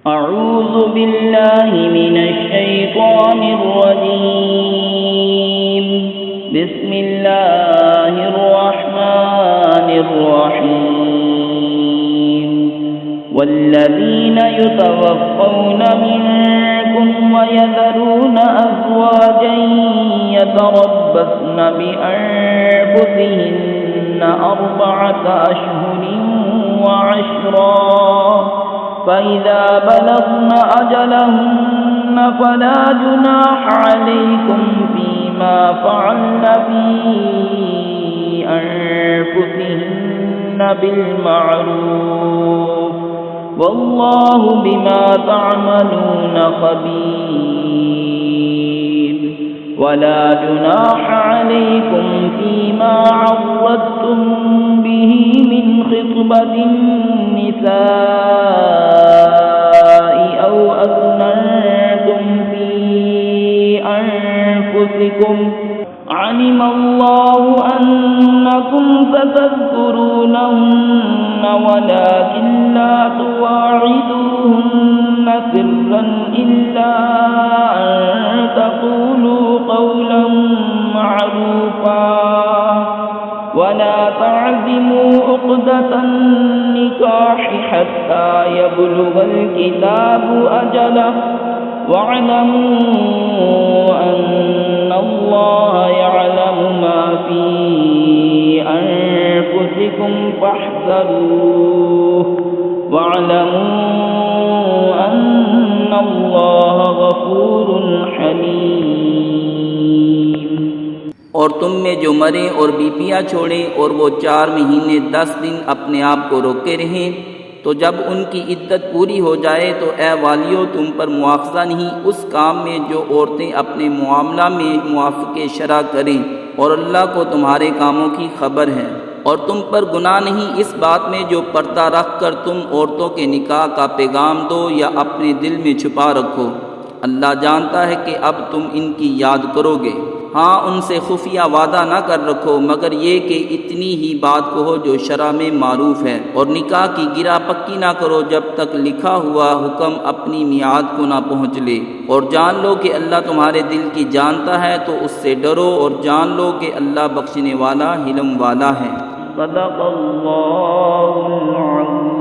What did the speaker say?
أعوذ بالله من الشيطان الرجيم بسم الله الرحمن الرحيم والذين يتوفون منكم ويذرون أزواجا يتربصن بأنفسهن 4 أشهر وعشرا فإذا بلغن أجلهن فلا جناح عليكم فيما فعلن في أنفسهن بالمعروف والله بما تعملون خبير ولا جناح عليكم فيما عرضتم به من خطبة النساء أو أكننتم في أنفسكم علم الله أنكم ستذكرونهن ولكن لا تواعدوهن سرا إلا أن تقولوا قولا معروفا ولا تعزموا عقدة النكاح حتى يبلغ الكتاب أجله واعلموا أن الله يعلم ما في أنفسكم فاحذروه واعلموا أن الله غفور حليم। और तुम में जो मरे और बीपियाँ छोड़ें और वो 4 महीने 10 दिन अपने आप को रोके रहें, तो जब उनकी इद्दत पूरी हो जाए तो ए वालियों तुम पर मुआवजा नहीं उस काम में जो औरतें अपने मुआमला में मुआफ़क़े शरा करें और अल्लाह को तुम्हारे कामों की खबर है। और तुम पर गुनाह नहीं इस बात में जो पर्दा रख कर तुम औरतों के निकाह का पैगाम दो या अपने दिल में छुपा रखो। अल्लाह जानता है कि अब तुम इनकी याद करोगे। हाँ, उनसे खुफिया वादा ना कर रखो मगर ये कि इतनी ही बात कहो जो शरा में मारूफ है, और निकाह की गिरा पक्की ना करो जब तक लिखा हुआ हुक्म अपनी मियाद को ना पहुँच ले। और जान लो कि अल्लाह तुम्हारे दिल की जानता है, तो उससे डरो और जान लो कि अल्लाह बख्शने वाला हिलम वाला है। सदक़ल्लाहुल अज़ीम।